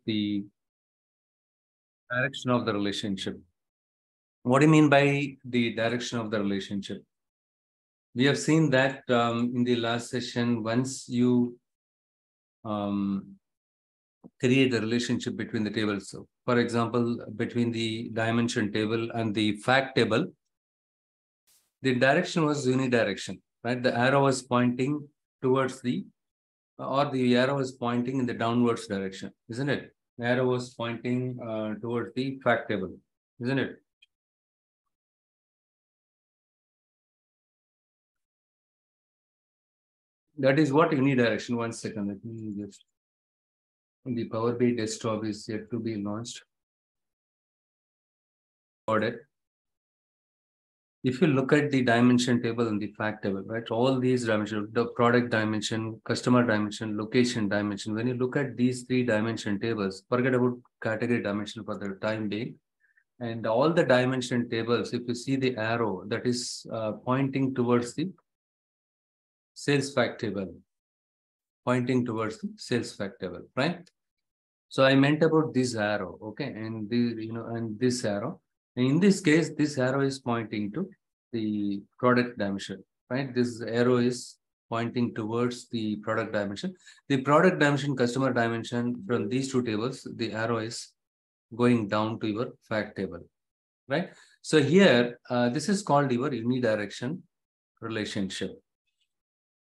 the direction of the relationship. What do you mean by the direction of the relationship? We have seen that in the last session, once you create a relationship between the tables. So, for example, between the dimension table and the fact table, the direction was unidirection, right? The arrow was pointing towards the arrow was pointing in the downwards direction, isn't it? The arrow was pointing towards the fact table, isn't it? That is what unidirection. 1 second, let me just. The Power BI desktop is yet to be launched. Audit. If you look at the dimension table and the fact table, right, all these dimensions, the product dimension, customer dimension, location dimension, when you look at these 3 dimension tables, forget about category dimension for the time being, and all the dimension tables, if you see the arrow that is pointing towards the sales fact table, right? So I meant about this arrow, okay, and and this arrow. In this case, this arrow is pointing to the product dimension, right? This arrow is pointing towards the product dimension. The product dimension, customer dimension, from these 2 tables, the arrow is going down to your fact table, right? So here, this is called your unidirection relationship.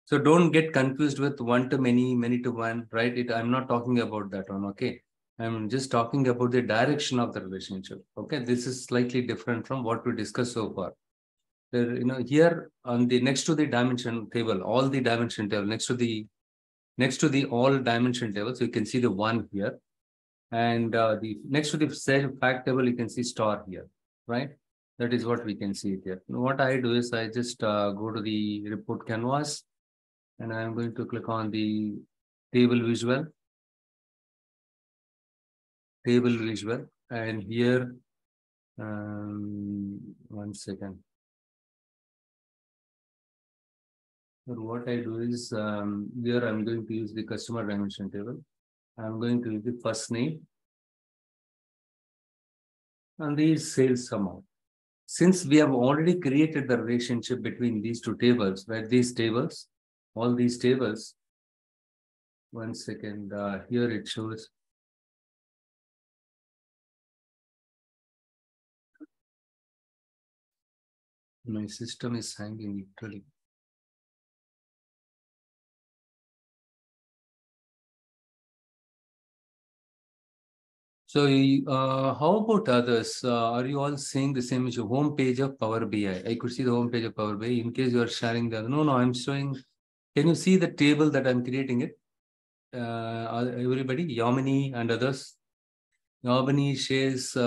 So don't get confused with one to many, many to one, right? I'm not talking about that one, okay? I'm just talking about the direction of the relationship, okay? This is slightly different from what we discussed so far. There, here on the next to the dimension table, all the dimension table, next to the all dimension tables, you can see the 1 here. And the next to the cell fact table, you can see star here, right? That is what we can see here. What I do is I just go to the report canvas, and I'm going to click on the table visual, and here, 1 second. But what I do is here I'm going to use the customer dimension table. I'm going to use the first name and the sales amount. Since we have already created the relationship between these 2 tables, right? These tables, all these tables. 1 second, here it shows. My system is hanging literally. So how about others? Are you all seeing the same issue? Home page of Power BI. I could see the home page of Power BI. In case you are sharing the other. No, I'm showing. Can you see the table that I'm creating it? Everybody, Yamini and others. Yamini shares.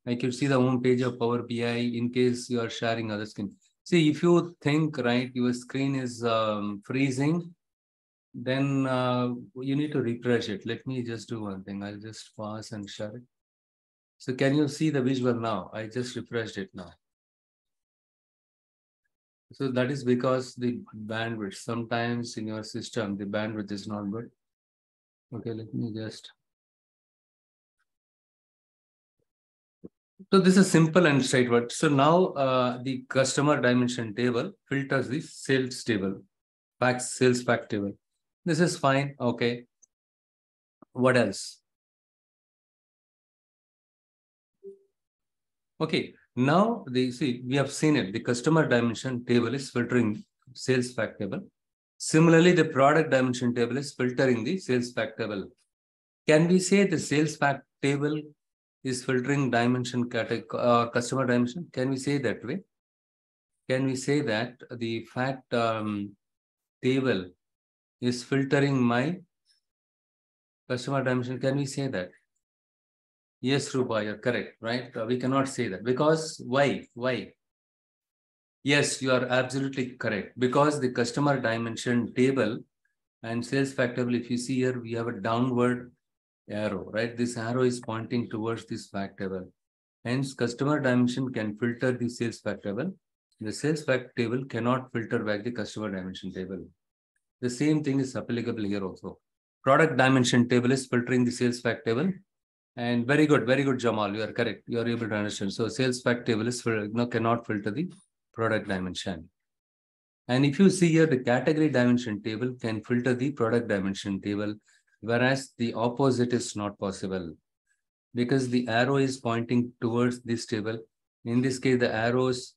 I could see the home page of Power BI. In case you are sharing other screen. See, if you think, right, your screen is freezing, then you need to refresh it. Let me just do one thing. I'll just pause and share it. So can you see the visual now? I just refreshed it now. So that is because the bandwidth, sometimes in your system, the bandwidth is not good. Okay, let me just. So this is simple and straightforward. So now the customer dimension table filters the sales table, sales fact table. This is fine. Okay. What else? Okay. Now we have seen it. The customer dimension table is filtering sales fact table. Similarly, the product dimension table is filtering the sales fact table. Can we say the sales fact table is filtering dimension customer dimension? Can we say that way? Can we say that the fact table is filtering my customer dimension? Can we say that? Yes, Rupa, you're correct, right? We cannot say that because why? Why? Yes, you are absolutely correct. Because the customer dimension table and sales fact table, if you see here, we have a downward arrow, right? This arrow is pointing towards this fact table. Hence, customer dimension can filter the sales fact table. The sales fact table cannot filter back the customer dimension table. The same thing is applicable here also. Product dimension table is filtering the sales fact table. And very good, Jamal. You are correct. You are able to understand. So sales fact table is cannot filter the product dimension. And if you see here, the category dimension table can filter the product dimension table, whereas the opposite is not possible because the arrow is pointing towards this table. In this case, the arrow is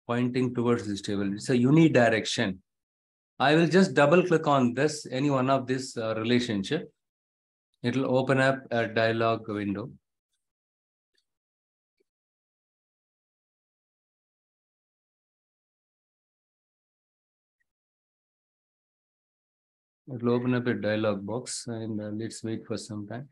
pointing towards this table. It's a unidirection. I will just double click on this, any one of this relationship. It will open up a dialog window. It will open up a dialog box and let's wait for some time.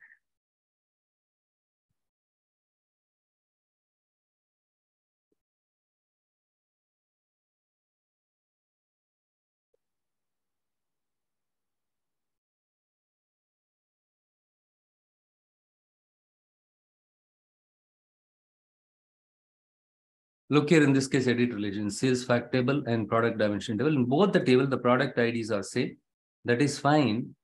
Look here, in this case, edit relation, sales fact table and product dimension table. In both the table, the product IDs are same. That is fine.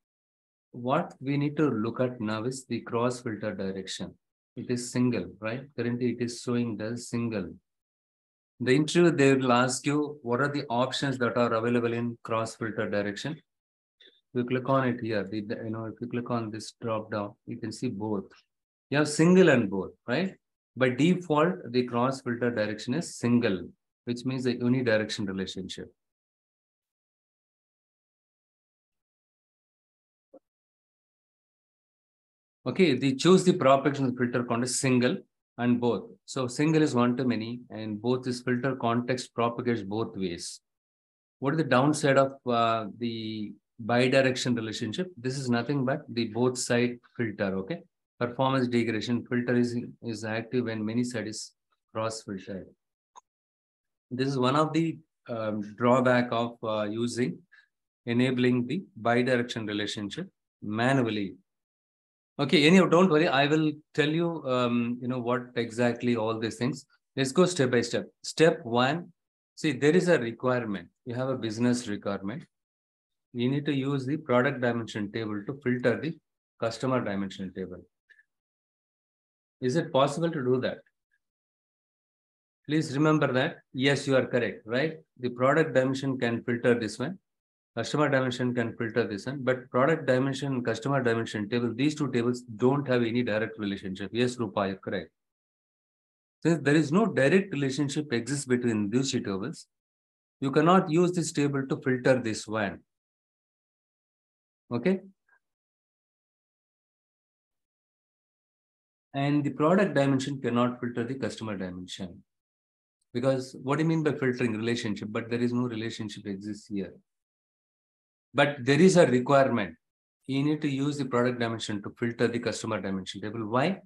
What we need to look at now is the cross filter direction. It is single, right? Currently, it is showing the single. The interview, they will ask you, what are the options that are available in cross filter direction? If you click on it here, if you click on this drop down, you can see both. You have single and both, right? By default, the cross filter direction is single, which means a unidirection relationship. Okay, they choose the propagation filter context single and both. So single is one to many and both is filter context propagates both ways. What is the downside of the bidirection relationship? This is nothing but the both side filter, okay? Performance degradation filter is active when many side is cross filtered. This is one of the drawback of enabling the bidirection relationship manually. Okay, anyhow, don't worry. I will tell you, what exactly all these things. Let's go step by step. Step one, see, there is a requirement. You have a business requirement. You need to use the product dimension table to filter the customer dimension table. Is it possible to do that? Please remember that. Yes, you are correct, right? The product dimension can filter this one. Customer dimension can filter this one, but product dimension and customer dimension table, these two tables don't have any direct relationship. Yes, Rupa, you're correct. Since there is no direct relationship exists between these two tables, you cannot use this table to filter this one. Okay? And the product dimension cannot filter the customer dimension. Because what do you mean by filtering relationship? But there is no relationship exists here. But there is a requirement. You need to use the product dimension to filter the customer dimension table. Why?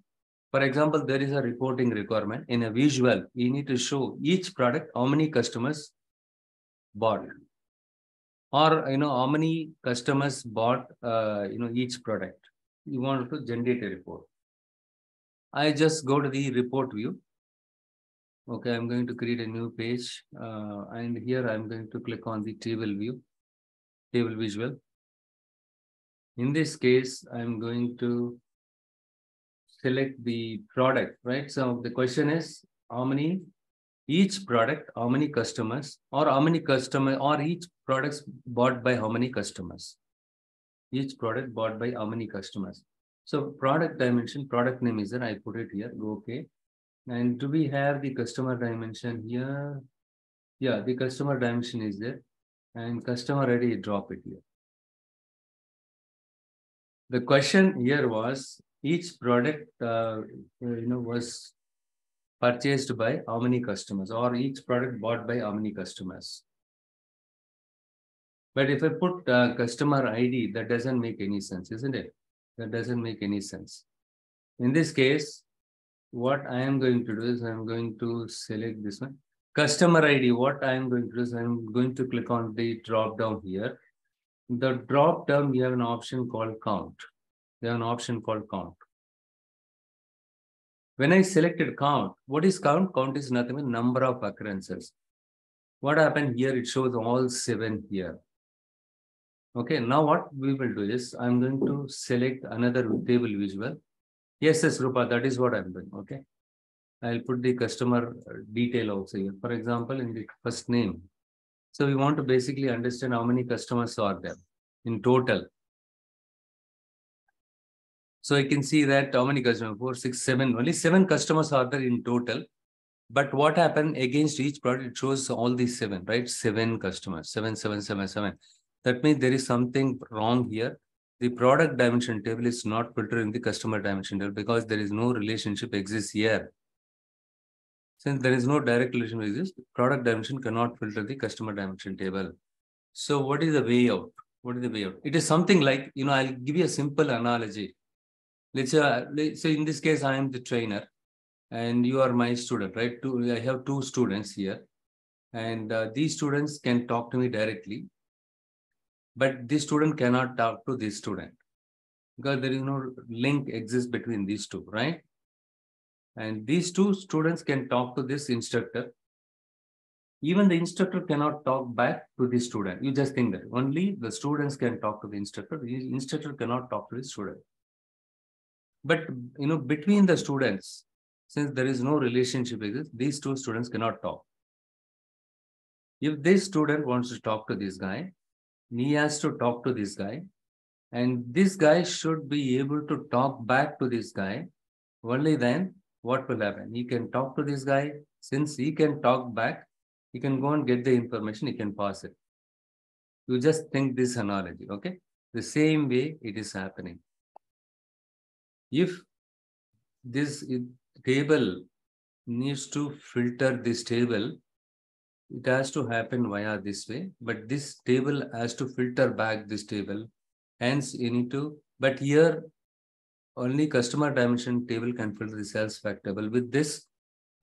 For example, there is a reporting requirement. In a visual, you need to show each product, how many customers bought. Or, how many customers bought, each product. You want to generate a report. I just go to the report view. Okay, I'm going to create a new page. And here I'm going to click on the table view, table visual. In this case, I'm going to select the product, right? So the question is how many, each product, how many customers, or how many customers, or each products bought by how many customers? Each product bought by how many customers? So product dimension, product name is there. I put it here. Go okay. And do we have the customer dimension here? Yeah, the customer dimension is there. And customer ID, drop it here. The question here was each product, was purchased by how many customers, or each product bought by how many customers. But if I put customer ID, that doesn't make any sense, isn't it? That doesn't make any sense. In this case, what I am going to do is I'm going to select this one. Customer ID, what I am going to do is I'm going to click on the drop down here. The drop down, we have an option called count. We have an option called count. When I selected count, what is count? Count is nothing but number of occurrences. What happened here? It shows all 7 here. Okay, now what we will do is I'm going to select another table visual. Yes, Rupa, that is what I'm doing. Okay, I'll put the customer detail also here. For example, in the first name. So we want to basically understand how many customers are there in total. So I can see that how many customers, 4, 6, 7, only 7 customers are there in total. But what happened against each product, it shows all these 7, right? 7 customers, 7, 7, 7, 7. That means there is something wrong here. The product dimension table is not filtering the customer dimension table because there is no relationship exists here. Since there is no direct relationship exists, product dimension cannot filter the customer dimension table. So what is the way out? What is the way out? It is something like, I'll give you a simple analogy. Let's say in this case, I am the trainer and you are my student, right? I have 2 students here. And these students can talk to me directly, but this student cannot talk to this student because there is no link exists between these two, right? And these 2 students can talk to this instructor. Even the instructor cannot talk back to the student. You just think that only the students can talk to the instructor. The instructor cannot talk to the student. But between the students, since there is no relationship exists, these 2 students cannot talk. If this student wants to talk to this guy, he has to talk to this guy, and this guy should be able to talk back to this guy. Only then what will happen? He can talk to this guy. Since he can talk back, he can go and get the information, he can pass it. You just think this analogy, okay? The same way it is happening. If this table needs to filter this table, it has to happen via this way, but this table has to filter back this table. Hence, you need to, but here only customer dimension table can filter the sales fact table. With this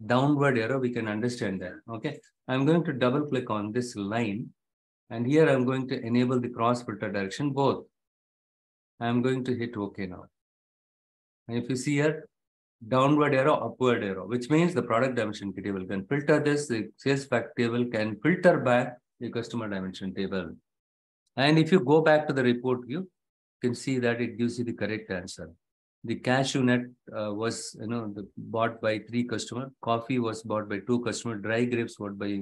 downward arrow, we can understand that. Okay, I'm going to double click on this line, and here I'm going to enable the cross filter direction both. I'm going to hit OK now. And if you see here, downward arrow, upward arrow, which means the product dimension table can filter this, the sales fact table can filter back the customer dimension table. And if you go back to the report view, you can see that it gives you the correct answer. The cashew nut was bought by 3 customers. Coffee was bought by 2 customers. Dry grapes bought by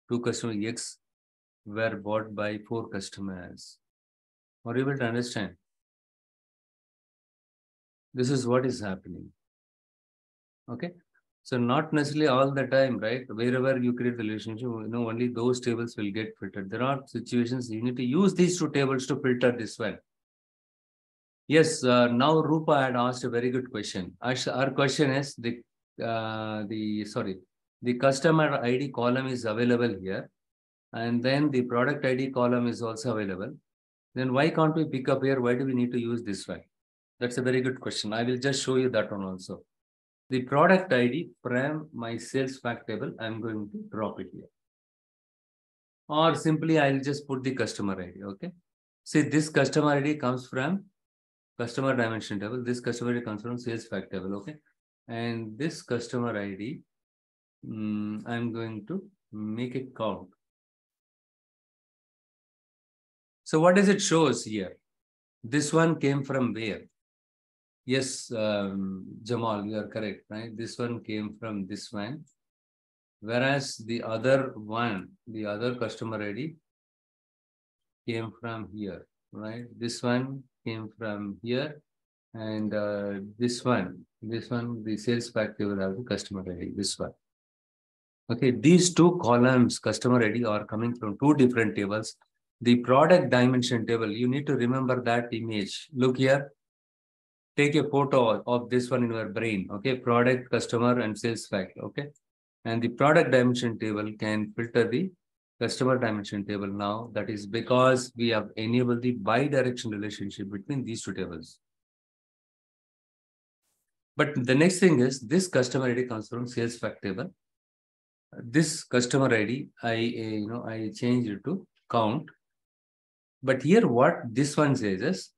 2 customers. Eggs were bought by 4 customers. Are you able to understand? This is what is happening. Okay. So not necessarily all the time, right? Wherever you create relationship, only those tables will get filtered. There are situations you need to use these 2 tables to filter this one. Yes, now Rupa had asked a very good question. Our question is the customer ID column is available here, and then the product ID column is also available. Then why can't we pick up here? Why do we need to use this one? That's a very good question. I will just show you that one also. The product ID from my sales fact table, I'm going to drop it here. Or simply I'll just put the customer ID. Okay. See, this customer ID comes from customer dimension table. This customer ID comes from sales fact table. Okay. And this customer ID, I'm going to make it count. So what does it shows here? This one came from where? Yes, Jamal, you are correct, right? This one came from this one. Whereas the other one, the other customer ID came from here, right? This one came from here. And this one, the sales fact table have the customer ID, this one. Okay, these 2 columns, customer ID, are coming from 2 different tables. The product dimension table, you need to remember that image. Look here. Take a photo of this one in your brain. Okay, product, customer, and sales fact. Okay, and the product dimension table can filter the customer dimension table now. That is because we have enabled the bi-directional relationship between these 2 tables. But the next thing is this customer ID comes from sales fact table. This customer ID, I changed it to count. But here what this one says is,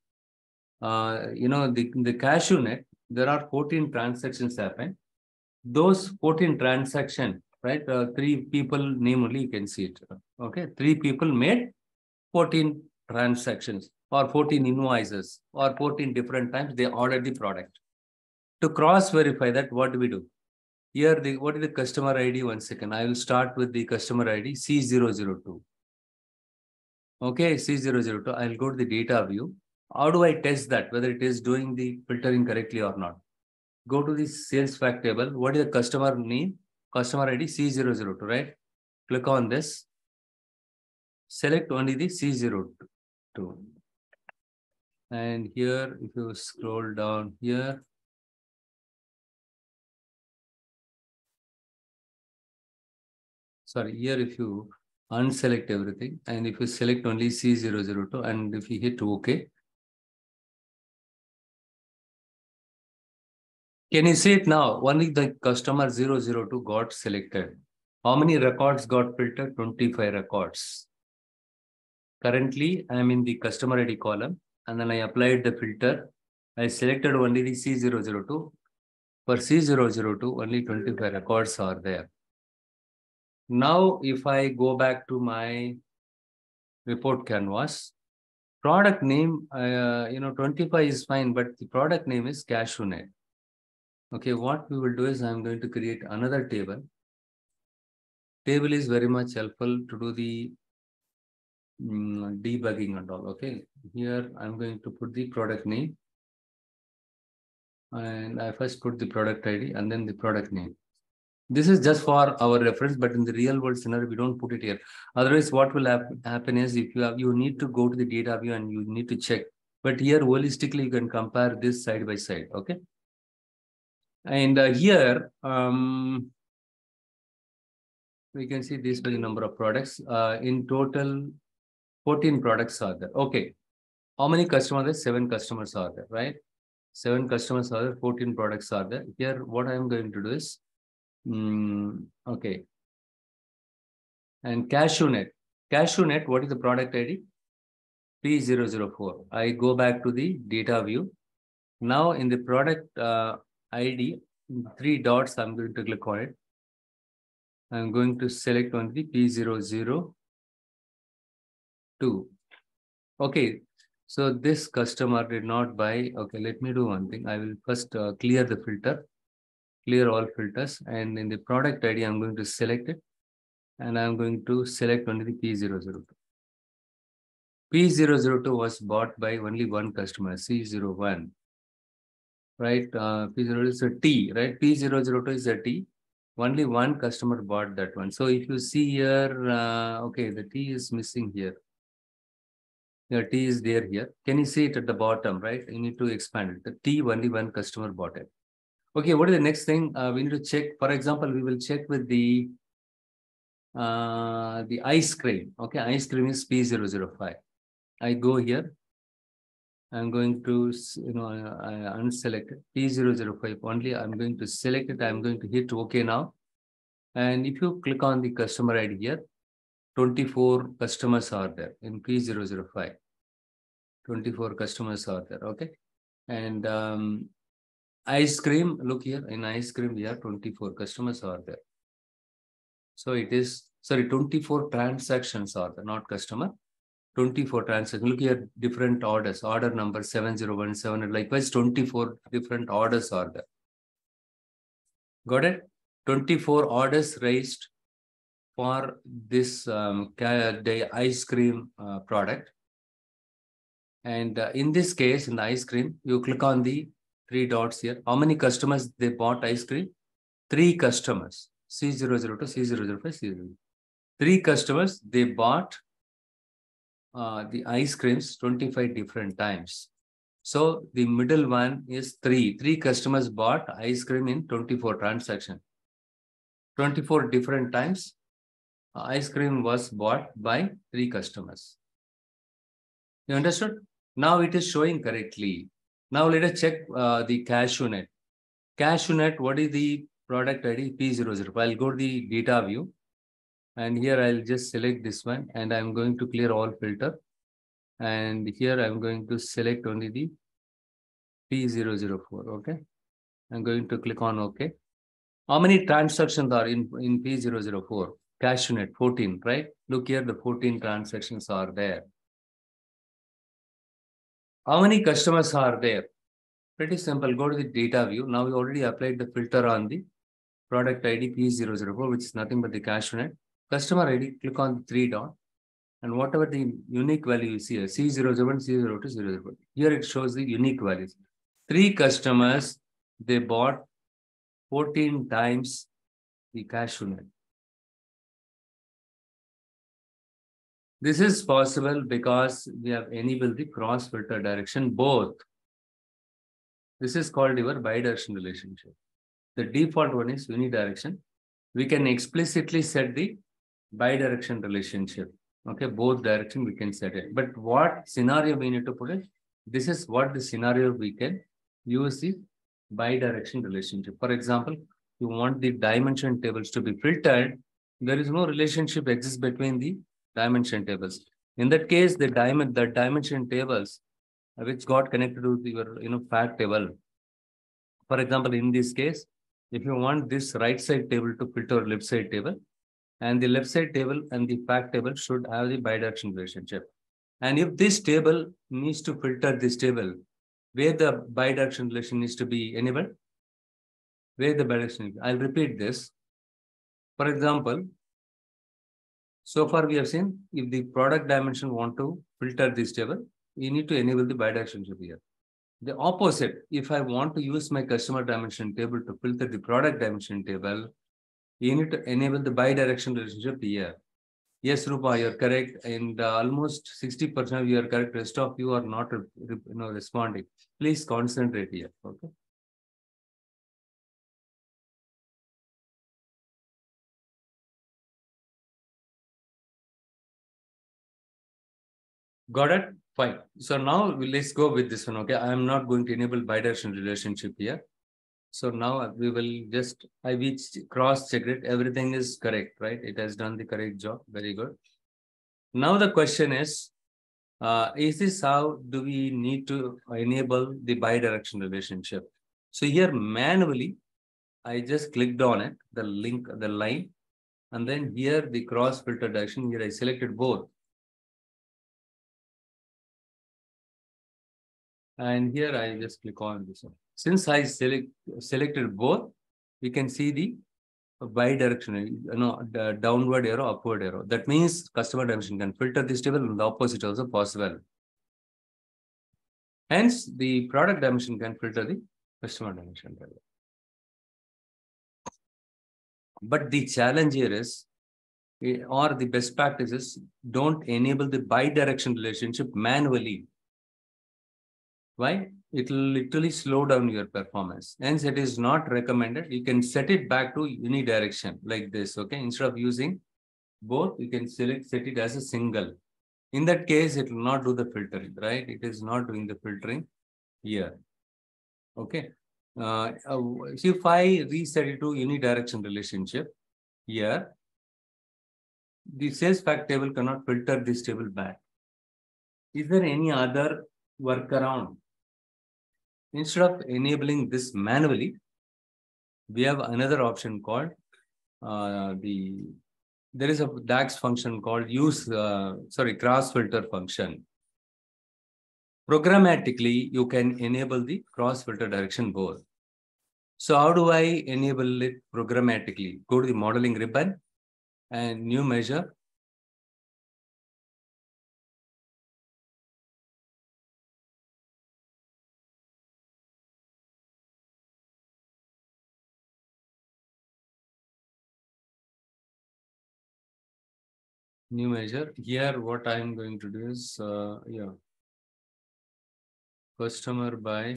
the cashew nut, there are 14 transactions happen. Those 14 transactions, right? 3 people name only, you can see it. Okay, 3 people made 14 transactions or 14 invoices or 14 different times they ordered the product. To cross verify that, what do we do? Here, what is the customer ID? 1 second. I will start with the customer ID C002. Okay, C002. I'll go to the data view. How do I test that, whether it is doing the filtering correctly or not? Go to the sales fact table. What is the customer name? Customer ID C002, right? Click on this. Select only the C02. And here, if you scroll down here, sorry, here if you unselect everything and if you select only C002 and if you hit OK, can you see it now? Only the customer 002 got selected. How many records got filtered? 25 records. Currently, I am in the customer ID column and then I applied the filter. I selected only the C002. For C002, only 25 records are there. Now, if I go back to my report canvas, product name, 25 is fine, but the product name is CashewNet. Okay, what we will do is I'm going to create another table. Table is very much helpful to do the debugging and all. Okay, here I'm going to put the product name. And I first put the product ID and then the product name. This is just for our reference, but in the real world scenario, we don't put it here. Otherwise, what will happen is if you need to go to the data view and you need to check. But here, holistically, you can compare this side by side. Okay. And here, we can see this very number of products. In total, 14 products are there. Okay. How many customers are there? 7 customers are there, right? 7 customers are there, 14 products are there. Here, what I'm going to do is, okay. And CashewNet. CashewNet, what is the product ID? P004. I go back to the data view. Now in the product ID, 3 dots, I'm going to click on it. I'm going to select on the P002. Okay, so this customer did not buy. Okay, let me do one thing. I will first clear the filter, clear all filters. And in the product ID, I'm going to select it. And I'm going to select only the P002. P002 was bought by only one customer, C01. Right? P0 is a T, right? P002 is a T. Only one customer bought that one. So if you see here, okay, the T is missing here. The T is there here. Can you see it at the bottom, right? You need to expand it. The T, only one customer bought it. Okay, what is the next thing? We need to check. For example, we will check with the ice cream. Okay, ice cream is P005. I go here. I'm going to, unselect it. P005 only. I'm going to select it. I'm going to hit OK now. And if you click on the customer ID here, 24 customers are there in P005. 24 customers are there. Okay. And ice cream, look here. In ice cream, we have 24 customers are there. So it is, sorry, 24 transactions are there, not customer. 24 transactions. Look here, different orders. Order number 7017. Likewise, 24 different orders are there. Got it? 24 orders raised for this the ice cream product. And in this case, in the ice cream, you click on the 3 dots here. How many customers they bought ice cream? 3 customers. C002, C005, C0. 3 customers, they bought the ice creams 25 different times. So the middle one is 3. 3 customers bought ice cream in 24 transactions. 24 different times, ice cream was bought by 3 customers. You understood? Now it is showing correctly. Now let us check the CashewNet. CashewNet, what is the product ID? P005. I'll go to the data view. And here I'll just select this one. And I'm going to clear all filter. And here I'm going to select only the P004. Okay. I'm going to click on OK. How many transactions are in P004? CashewNet, 14, right? Look here, the 14 transactions are there. How many customers are there? Pretty simple. Go to the data view. Now we already applied the filter on the product ID P004, which is nothing but the cash unit. Customer ID, click on the three dot. And whatever the unique value you see here, C001, C02, C04. Here it shows the unique values. 3 customers, they bought 14 times the cash unit. This is possible because we have enabled the cross filter direction both. This is called your bidirectional relationship. The default one is unidirection. We can explicitly set the bidirectional relationship. Okay, both direction we can set it. But what scenario we need to put it? This is what the scenario we can use the bidirectional relationship. For example, you want the dimension tables to be filtered. There is no relationship exists between the dimension tables. In that case, the dimension tables which got connected to your fact table. For example, in this case, if you want this right side table to filter left side table, and the left side table and the fact table should have the bidirectional relationship. And if this table needs to filter this table, where the bidirectional relation needs to be enabled, where the bidirectional, I'll repeat this. For example, so far we have seen if the product dimension want to filter this table, you need to enable the bidirectional here. The opposite, if I want to use my customer dimension table to filter the product dimension table, you need to enable the bidirectional relationship here. Yes, Rupa, you're correct. And almost 60% of you are correct. Rest of you are not responding. Please concentrate here. Okay. Got it? Fine. So now let's go with this one. Okay. I am not going to enable bidirectional relationship here. So now we will just, I cross-checked it. Everything is correct, right? It has done the correct job. Very good. Now the question is this how do we need to enable the bidirectional relationship? So here manually, I just clicked on it, the link, the line, and then here the cross filter direction, here I selected both. And here I just click on this one. Since I selected both, we can see the bidirectional, the downward arrow, upward arrow. That means customer dimension can filter this table and the opposite also possible. Hence, the product dimension can filter the customer dimension table. But the challenge here is, or the best practice is, don't enable the bidirectional relationship manually. Why? It will literally slow down your performance. Hence, it is not recommended. You can set it back to unidirection like this. Okay. Instead of using both, you can set it as a single. In that case, it will not do the filtering, right? It is not doing the filtering here. Okay. So if I reset it to unidirection relationship here, the sales fact table cannot filter this table back. Is there any other workaround? Instead of enabling this manually, we have another option called there is a DAX function called cross filter function. Programmatically, you can enable the cross filter direction both. So how do I enable it programmatically? Go to the modeling ribbon and new measure. New measure. Here, what I'm going to do is, customer by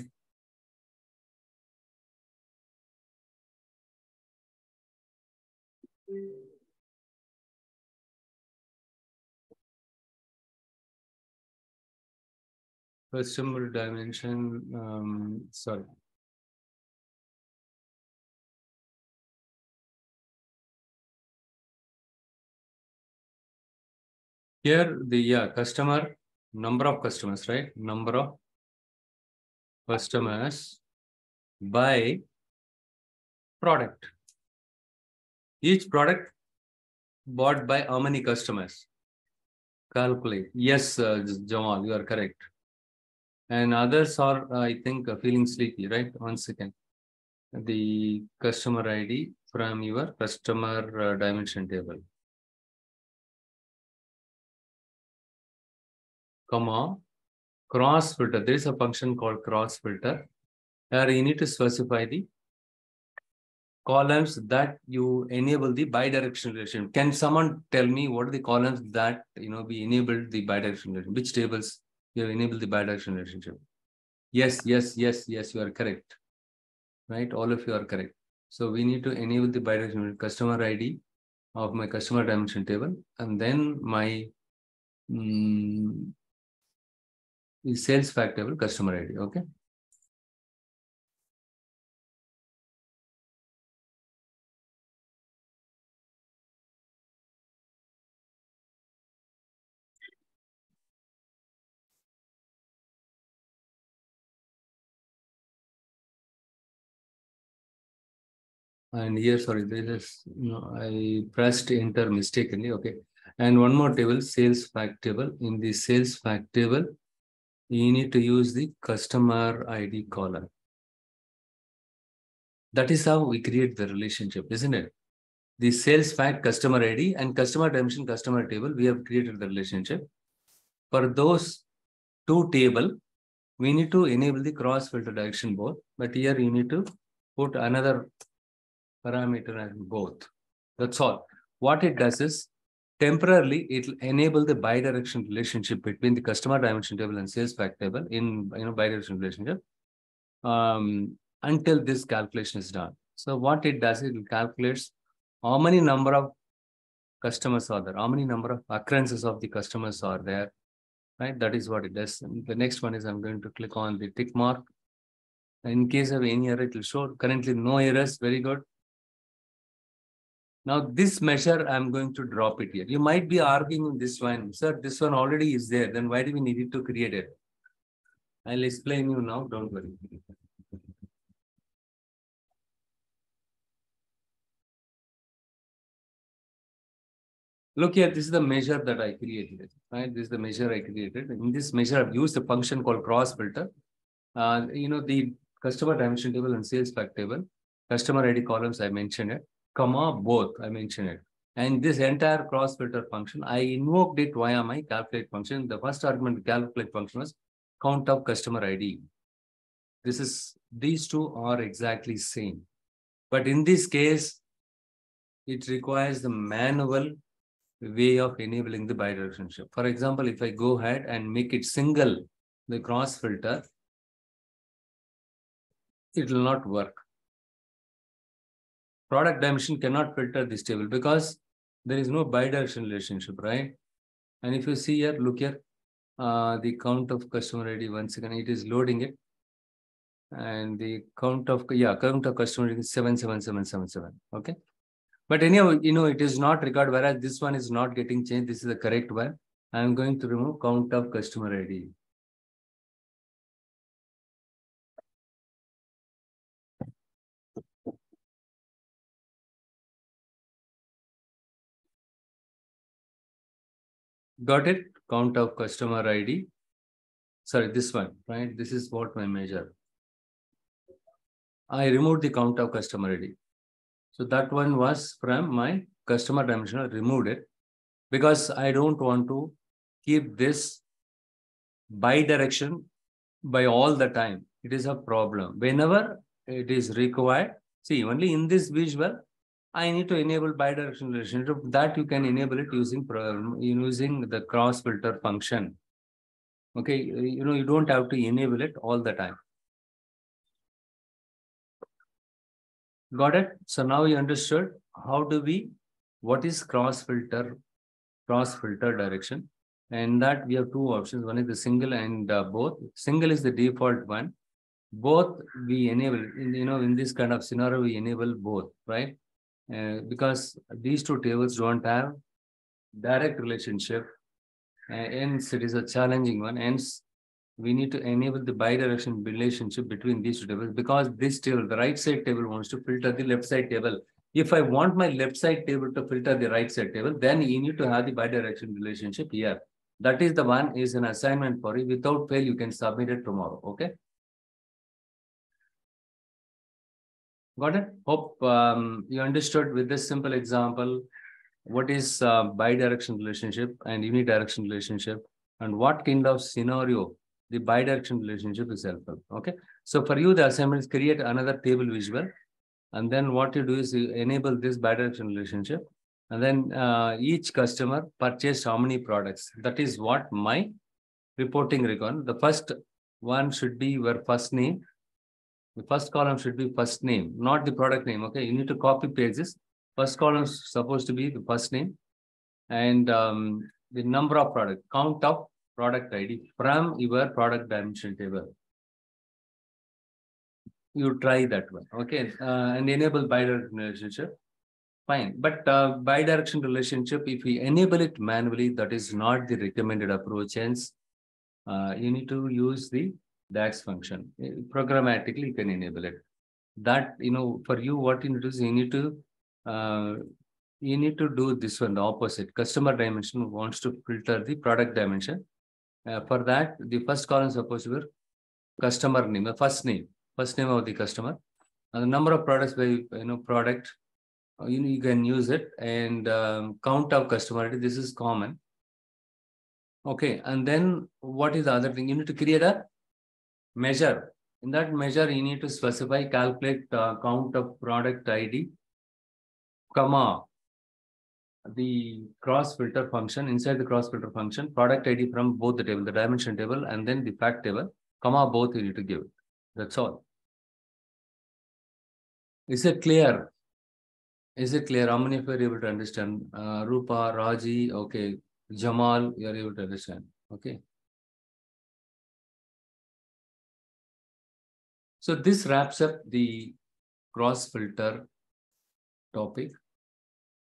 customer dimension. Sorry. Here, the customer, number of customers, right? Number of customers by product. Each product bought by how many customers? Calculate. Yes, Jamal, you are correct. And others are, I think, feeling sleepy, right? 1 second. The customer ID from your customer dimension table. Comma, cross filter. There is a function called cross filter. Here you need to specify the columns that you enable the bidirectional relation. Can someone tell me what are the columns that we enabled the bidirectional relation? Which tables you have enabled the bidirectional relationship? Yes, you are correct. Right? All of you are correct. So we need to enable the bidirectional customer ID of my customer dimension table, and then my the sales fact table customer ID. Okay. And here, sorry, this is, I pressed enter mistakenly. Okay. And one more table, sales fact table. In the sales fact table, you need to use the customer ID column. That is how we create the relationship, isn't it? The sales fact customer ID and customer dimension customer table, we have created the relationship. For those two table, we need to enable the cross filter direction both, but here you need to put another parameter as both. That's all. What it does is temporarily it will enable the bidirectional relationship between the customer dimension table and sales fact table in bidirectional relationship until this calculation is done. So what it does is it calculates how many number of customers are there, how many number of occurrences of the customers are there, right? That is what it does. And the next one is I'm going to click on the tick mark. In case of any error, it will show currently no errors. Very good. Now this measure, I'm going to drop it here. You might be arguing this one, sir, this one already is there. Then why do we need it to create it? I'll explain you now. Don't worry. Look here, this is the measure that I created, right? This is the measure I created. In this measure, I've used a function called cross filter. The customer dimension table and sales fact table, customer ID columns, I mentioned it, comma, both, I mentioned it. And this entire cross filter function, I invoked it via my calculate function. The first argument to calculate function was count of customer ID. These two are exactly same. But in this case, it requires the manual way of enabling the bidirectionship. For example, if I go ahead and make it single, the cross filter, it will not work. Product dimension cannot filter this table because there is no bidirectional relationship, right? And if you see here, look here, the count of customer ID, once again, it is loading it. And the count of customer ID is 77777. Okay. But anyhow, it is not recorded, whereas this one is not getting changed. This is the correct one. I'm going to remove count of customer ID. Got it? Count of customer ID. Sorry, this one, right? This is what my measure. I removed the count of customer ID. So that one was from my customer dimension. I removed it because I don't want to keep this bidirection by all the time. It is a problem. Whenever it is required, see, only in this visual, I need to enable bidirectional relationship. That you can enable it using the cross filter function. Okay, you don't have to enable it all the time. Got it? So now you understood what is cross filter direction. And that we have two options. One is the single and both. Single is the default one. Both we enable, in this kind of scenario, we enable both, right? Because these two tables don't have direct relationship. Hence, it is a challenging one. Hence, we need to enable the bidirectional relationship between these two tables because this table, the right side table, wants to filter the left side table. If I want my left side table to filter the right side table, then you need to have the bidirectional relationship here. That is the one is an assignment for you. Without fail, you can submit it tomorrow. Okay. Got it? Hope you understood with this simple example what is bidirectional relationship and unidirectional relationship, and what kind of scenario the bidirectional relationship is helpful. Okay. So for you, the assignment is create another table visual. And then what you do is you enable this bidirectional relationship. And then each customer purchased how many products. That is what my reporting record. The first one should be your first name. The first column should be first name, not the product name. Okay, you need to copy paste this. First column is supposed to be the first name and the number of product, count of product ID from your product dimension table. You try that one. Okay, and enable bidirectional relationship. Fine, but bidirectional relationship, if we enable it manually, that is not the recommended approach. Hence, you need to use the DAX function. Programmatically, you can enable it. That, for you, what you need to do is you need to do this one, the opposite. Customer dimension wants to filter the product dimension. For that, the first column is supposed to be customer name, the first name of the customer, and the number of products by product. You can use it, and count of customer. This is common. Okay, and then what is the other thing? You need to create a measure. In that measure, you need to specify, calculate count of product ID, comma, the cross filter function. Inside the cross filter function, product ID from both the table, the dimension table, and then the fact table, comma, both you need to give. That's all. Is it clear? Is it clear? How many of you are able to understand? Rupa, Raji, okay. Jamal, you are able to understand. Okay. So this wraps up the cross filter topic.